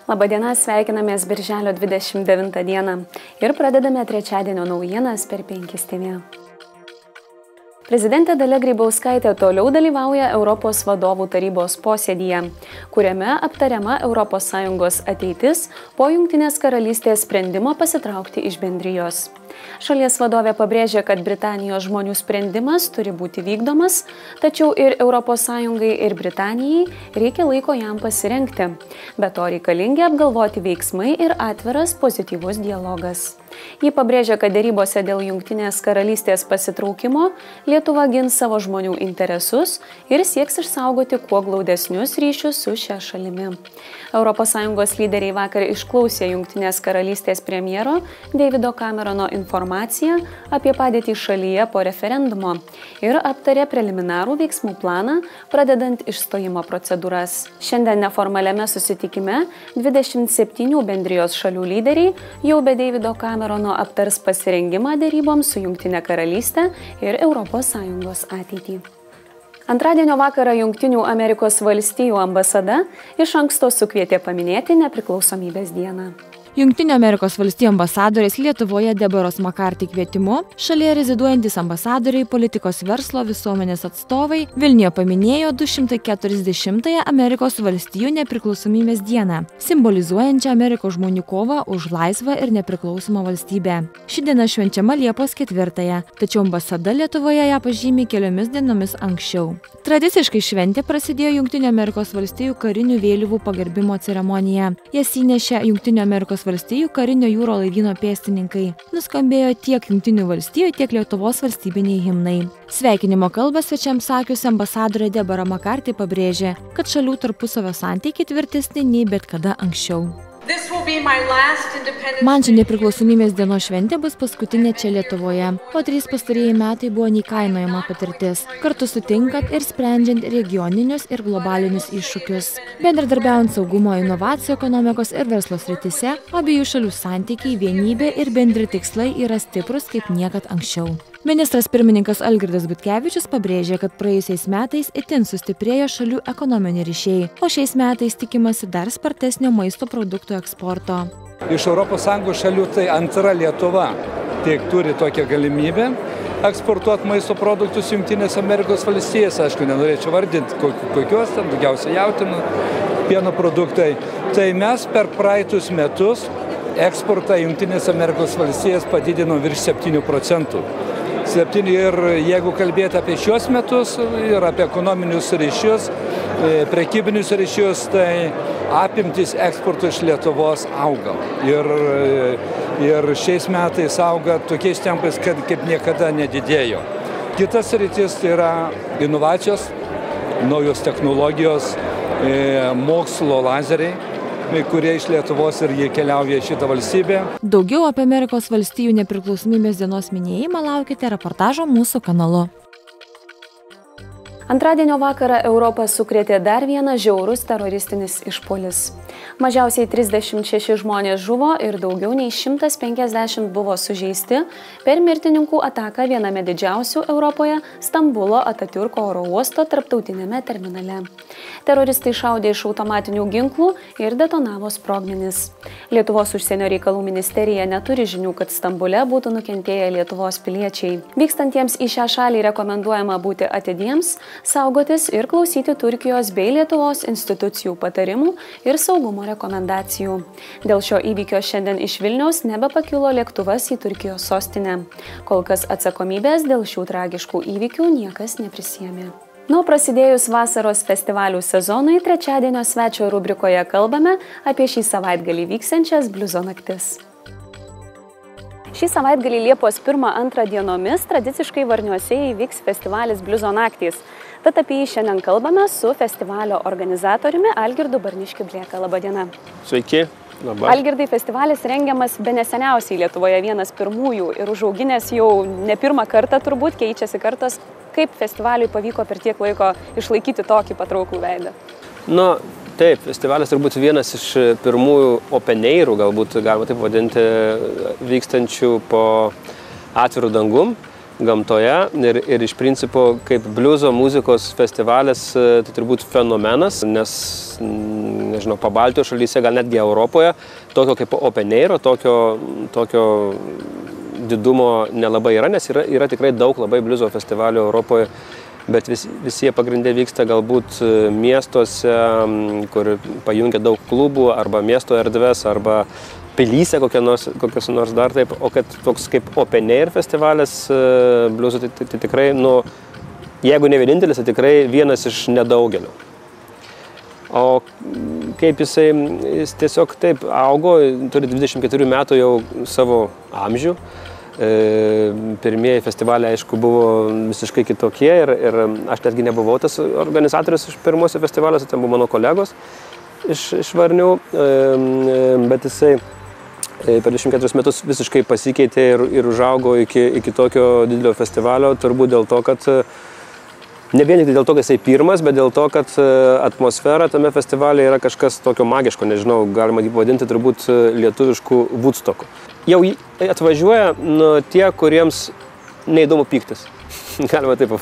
Labadiena, sveikinamės birželio 29 dieną ir pradedame trečiadienio naujienas per 5 TV. Prezidentė Dalia Grybauskaitė toliau dalyvauja Europos vadovų tarybos posėdyje, kuriame aptariama ES ateitis po Jungtinės karalystės sprendimo pasitraukti iš bendrijos. Šalies vadovė pabrėžė, kad Britanijos žmonių sprendimas turi būti vykdomas, tačiau ir ES ir Britanijai reikia laiko jam pasirengti. Be to reikalingi apgalvoti veiksmai ir atviras pozityvus dialogas. Ji pabrėžė, kad dėrybose dėl Jungtinės karalystės pasitraukimo Lietuva gins savo žmonių interesus ir sieks išsaugoti kuo glaudesnius ryšius su šia šalimi. ES lyderiai vakar išklausė Jungtinės karalystės premjero Davido Camerono informaciją apie padėtį šalyje po referendumo ir aptarė preliminarų veiksmų planą, pradedant išstojimo procedūras. Šiandien neformaliame susitikime 27 bendrijos šalių lyderiai jau be Davido Camerono aptars pasirengimą dėryboms su Jungtine karalystė ir ES ateitį. Antradienio vakarą Jungtinių Amerikos valstijų ambasada iš anksto sukvietė paminėti nepriklausomybės dieną. Jungtinių Amerikos valstijų ambasadorės Lietuvoje Deboros Makarty kvietimu šalyje reziduojantis ambasadoriai, politikos verslo visuomenės atstovai Vilniuje paminėjo 240-ąją Amerikos valstijų nepriklausomybės dieną, simbolizuojančią Amerikos žmonių kovą už laisvą ir nepriklausomą valstybę. Ši diena švenčiama Liepos 4-ąją, tačiau ambasada Lietuvoje ją pažymi keliomis dienomis anksčiau. Tradiciškai šventė prasidėjo Jungtinių Amerikos valstijų karinių vėliavų pagerbimo ceremonija. Jas įnešė Jungtinių Amerikos valstijų karinio jūro laivyno pėstininkai. Nuskambėjo tiek Jungtinių valstijų, tiek Lietuvos valstybiniai himnai. Sveikinimo kalbą svečiams sakiusi ambasadorė Debora Makarty pabrėžė, kad šalių tarpusavio santykiai tvirtesni nei bet kada anksčiau. Man ši nepriklausomybės dienos šventė bus paskutinė čia Lietuvoje, o 3 pastarieji metai buvo neįkainojama patirtis, kartu sutinkant ir sprendžiant regioninius ir globalinius iššūkius. Bendradarbiaujant saugumo, inovacijų, ekonomikos ir verslo srityse, abiejų šalių santykiai, vienybė ir bendri tikslai yra stiprus kaip niekad anksčiau. Ministras pirmininkas Algirdas Butkevičius pabrėžė, kad praėjusiais metais itin sustiprėjo šalių ekonominiai ryšiai, o šiais metais tikimasi dar spartesnio maisto produktų eksporto. Iš ES šalių tai antra Lietuva tiek turi tokią galimybę eksportuoti maisto produktus Jungtinės Amerikos valstijose. Aišku, nenorėčiau vardinti, kokios ten, daugiausiai jautiena, pieno produktai. Tai mes per praeitus metus eksportą Jungtinės Amerikos valstijas padidino virš 7%. Ir jeigu kalbėti apie šios metus ir apie ekonominius ryšius, prekybinius ryšius, tai apimtis eksporto iš Lietuvos auga. Ir šiais metais auga tokiais tempais, kad kaip niekada nedidėjo. Kitas rytis tai yra inovacijos, naujos technologijos, mokslo lazeriai, kurie iš Lietuvos ir jie keliauja į šitą valstybę. Daugiau apie Amerikos valstijų nepriklausomybės dienos minėjimą laukite reportažo mūsų kanalu. Antradienio vakarą Europą sukrėtė dar vienas žiaurus teroristinis išpuolis. Mažiausiai 36 žmonės žuvo ir daugiau nei 150 buvo sužeisti per mirtininkų ataką viename didžiausių Europoje Stambulo Atatiurko oro uosto tarptautinėme terminale. Teroristai šaudė iš automatinių ginklų ir detonavo sprogmenis. Lietuvos užsienio reikalų ministerija neturi žinių, kad Stambule būtų nukentėję Lietuvos piliečiai. Vykstantiems į šią šalį rekomenduojama būti atidiems, saugotis ir klausyti Turkijos bei Lietuvos institucijų patarimų ir saugumo rekomendacijų. Dėl šio įvykio šiandien iš Vilniaus nebepakilo lėktuvas į Turkijos sostinę. Kol kas atsakomybės dėl šių tragiškų įvykių niekas neprisiėmė. Prasidėjus vasaros festivalių sezonui, trečiadienio svečio rubrikoje kalbame apie šį savaitgalį vyksiančias bliuzo naktis. Šį savaitgalį Liepos 1-2 dienomis tradiciškai Varniuose įvyks festivalis Bliuzo naktys. Tad apie jį šiandien kalbame su festivalio organizatoriumi Algirdu Barniškiu-Blieka. Labadiena. Sveiki. Labai. Algirdai, festivalis rengiamas bene seniausiai Lietuvoje, vienas pirmųjų ir užauginęs jau ne pirmą kartą turbūt, keičiasi kartos. Kaip festivaliui pavyko per tiek laiko išlaikyti tokį patrauklų veidą? Taip, festivalis turbūt vienas iš pirmųjų open-airų, galbūt galima taip vadinti, vykstančių po atvirų dangum. gamtoje ir iš principo kaip bliuzo muzikos festivalis tai turbūt fenomenas, nes, nežinau, Pabaltijos šalyse, gal netgi Europoje, tokio kaip open air, tokio didumo nelabai yra, nes yra tikrai daug labai bliuzo festivalių Europoje, bet visi jie pagrindė vyksta galbūt miestuose, kur pajungia daug klubų, arba miesto erdves, arba pilyse kokios nors dar taip, o kad toks kaip open air festivalis bliuzo, tai tikrai, jeigu ne vienintelis, tai tikrai vienas iš nedaugelio. O kaip jis tiesiog taip augo, turi 24 metų jau savo amžių. Pirmieji festivaliai, aišku, buvo visiškai kitokie ir aš netgi nebuvau tas organizatorius iš pirmosios festivaliuose, ten buvo mano kolegos iš Varnių, bet jisai per 24 metus visiškai pasikeitė ir užaugo iki tokio didelio festivalio, turbūt dėl to, kad ne vien tik dėl to, kad jisai pirmas, bet dėl to, kad atmosfera tame festivalyje yra kažkas tokio magiško, nežinau, galima jį pavadinti turbūt lietuviškų Woodstocku. Jau atvažiuoja tie, kuriems neįdomu pyktis. Galima taip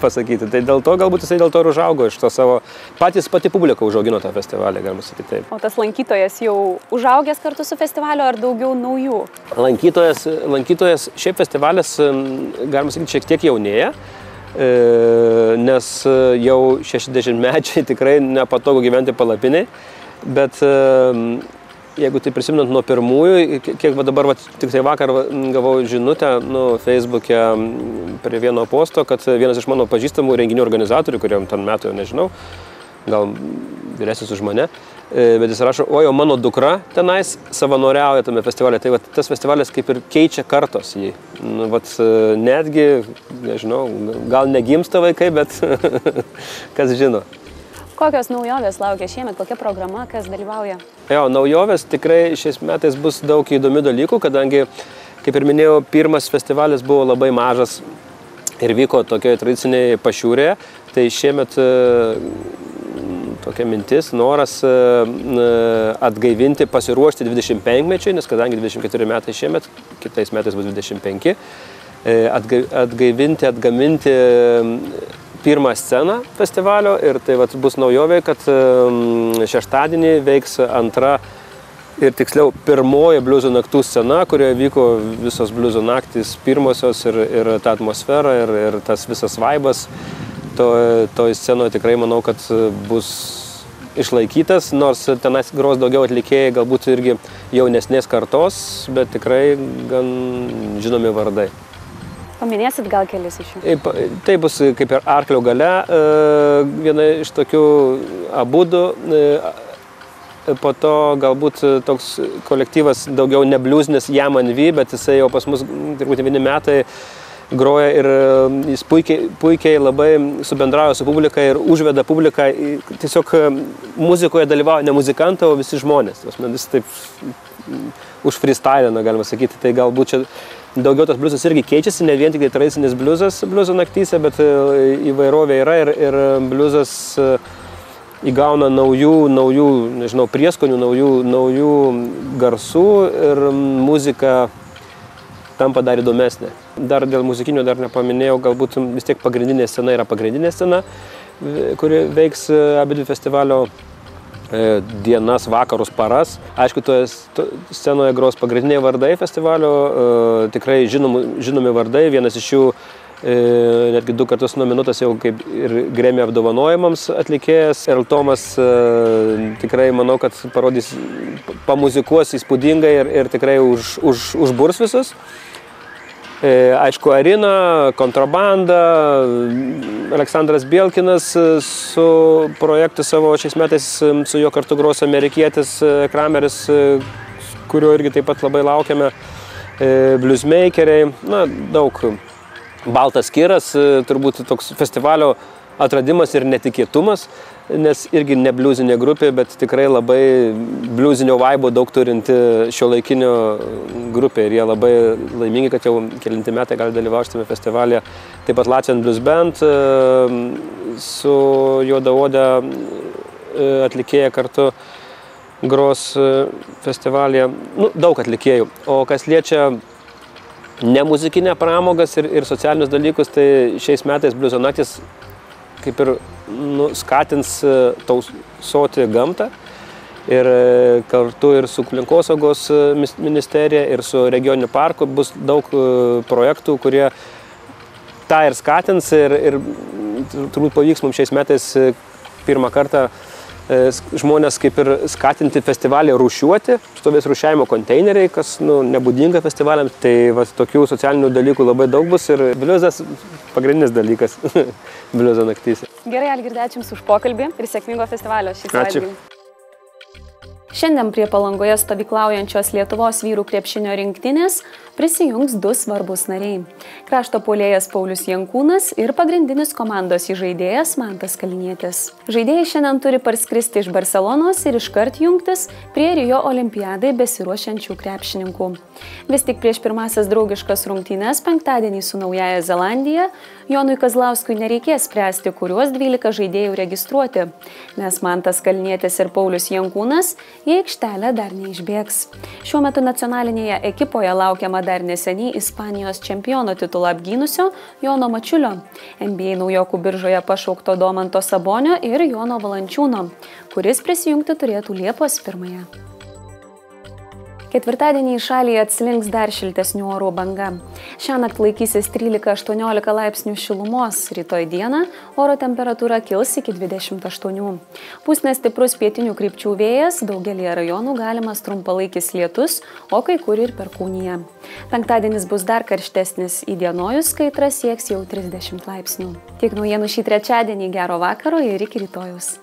pasakyti. Tai dėl to, galbūt jisai dėl to ir užaugo iš to savo, pati publika užaugino tą festivalį, galima sakyti taip. O tas lankytojas jau užaugęs kartu su festivaliu ar daugiau naujų? Lankytojas, šiaip festivalis, galima sakyti, šiek tiek jaunėja, nes jau 60-mečiai tikrai nepatogu gyventi palapiniai, bet jeigu tai prisiminant nuo pirmųjų, kiek dabar tik tai vakar gavau žinutę Facebook'e prie vieno posto, kad vienas iš mano pažįstamų renginių organizatorių, kuriam ten metų jau nežinau, gal vyresnis už mane, bet jis rašo, o mano dukra tenais savanoriauja tame festivalė. Tai tas festivalis kaip ir keičia kartos jį. Netgi, nežinau, gal negimsta vaikai, bet kas žino. Kokios naujovės laukia šiemet, kokia programa, kas dalyvauja? Naujovės tikrai šiais metais bus daug įdomių dalykų, kadangi, kaip ir minėjau, pirmas festivalis buvo labai mažas ir vyko tokioje tradicinėje Pašiūrėje, tai šiemet tokia mintis, noras atgaivinti, pasiruošti 25-mečiui, nes kadangi 24 metai šiemet, kitais metais bus 25, atgaivinti, atgaminti pirmą sceną festivalio ir tai bus naujovė, kad šeštadienį veiks antra ir tiksliau pirmoji bliuzo naktų scena, kurioje vyko visos bliuzo naktys pirmosios ir ta atmosfera ir tas visas vaibas. Toj scenoje tikrai manau, kad bus išlaikytas, nors tenais gros daugiau atlikėjai, galbūt irgi jaunesnės kartos, bet tikrai gan žinomi vardai. Paminėsit gal kelis iš jų? Tai bus kaip ir Arklio gale, viena iš tokių abudu, po to galbūt toks kolektyvas daugiau ne bliuznis Yaman-V, bet jisai jau pas mus turbūt 9 metai groja ir jis puikiai labai subendrauja su publika ir užveda publiką, tiesiog muzikoje dalyvauja ne muzikantai, o visi žmonės, jis taip užfreestylina, galima sakyti, tai galbūt čia daugiau tas bliuzas irgi keičiasi, ne vien tik tai tradicinis bliuzas bliuzo naktyse, bet įvairovė yra ir bliuzas įgauna naujų, nežinau, prieskonių, naujų garsų ir muzika tampa dar įdomesnė. Dar dėl muzikinių dar nepaminėjau, galbūt vis tiek pagrindinė scena yra pagrindinė scena, kuri veiks abidvi festivalio dienas, vakarus, paras. Aišku, toje scenoje gros pagrindiniai vardai festivalio, tikrai žinomi vardai, vienas iš jų netgi 2 kartus nominuotas jau kaip ir Grammy apdovanojimams atlikėjas. Earl Thomas tikrai manau, kad parodys, pamuzikuos įspūdingai ir tikrai užburs visus. Aišku, Arina, Kontrabanda, Aleksandras Bielkinas su projektu savo šiais metais su juo kartu gros amerikietis Krameris, kurio irgi taip pat labai laukiame, bliuzmeikeriai, daug. Baltas kiras, turbūt toks festivalio atradimas ir netikėtumas, nes irgi ne bliuzinė grupė, bet tikrai labai bliuzinio vaibo daug turinti šiuolaikinio grupė ir jie labai laimingi, kad jau kelinti metai gali dalyvauti tame festivalyje. Taip pat Latvian Blues Band su Juodaode atlikėja kartu gros festivalyje. Daug atlikėjų. O kas liečia ne muzikinę pramogas ir socialinius dalykus, tai šiais metais bliuzo naktis kaip ir skatins tausoti gamtą. Ir kartu ir su aplinkosaugos ministerija, ir su regioniniu parku bus daug projektų, kurie tą ir skatins. Ir turbūt pavyks mums šiais metais pirmą kartą žmonės kaip ir skatinti festivalį rūšiuoti, stovės rūšiavimo konteineriai, kas nebūdinga festivaliams. Tai tokių socialinių dalykų labai daug bus ir bliuzas pagrindinis dalykas bliuzo naktys. Gerai, Algirdai, ačiū Jums už pokalbį ir sėkmingo festivalio šį savaitgalį. Ačiū. Šiandien prie Palangoje stovyklaujančios Lietuvos vyrų krepšinio rinktinės prisijungs 2 svarbus nariai – krašto puolėjas Paulius Jankūnas ir pagrindinis komandos įžaidėjas Mantas Kalnietis. Žaidėjai šiandien turi parskristi iš Barselonos ir iškart jungtis prie Rio olimpiadai besiruošiančių krepšininkų. Vis tik prieš pirmasias draugiškas rungtynes penktadienį su Naująja Zelandija Jonui Kazlauskui nereikės spręsti, kuriuos 12 žaidėjų registruoti, nes Mantas Kalnietis ir Paulius Jankūnas į aikštelę dar neišbėgs. Šiuo metu nacionalinėje ekipoje laukiama dar neseniai Ispanijos čempiono titulą apgynusio Jono Mačiulio, NBA naujokų biržoje pašaukto Domanto Sabonio ir Jono Valančiūno, kuris prisijungti turėtų Liepos 1. Ketvirtadienį į šalį atslinks dar šiltesnių orų banga. Šiąnakt laikysis 13–18 laipsnių šilumos, rytoj dieną oro temperatūra kils iki 28. Pūs nestiprus pietinių krypčių vėjas, daugelyje rajonų galimas trumpalaikis lietus, o kai kur ir perkūnija. Penktadienis bus dar karštesnis, įdienojus kaitra sieks jau 30 laipsnių. Tiek naujienų šį trečiadienį, gero vakaro ir iki rytojaus.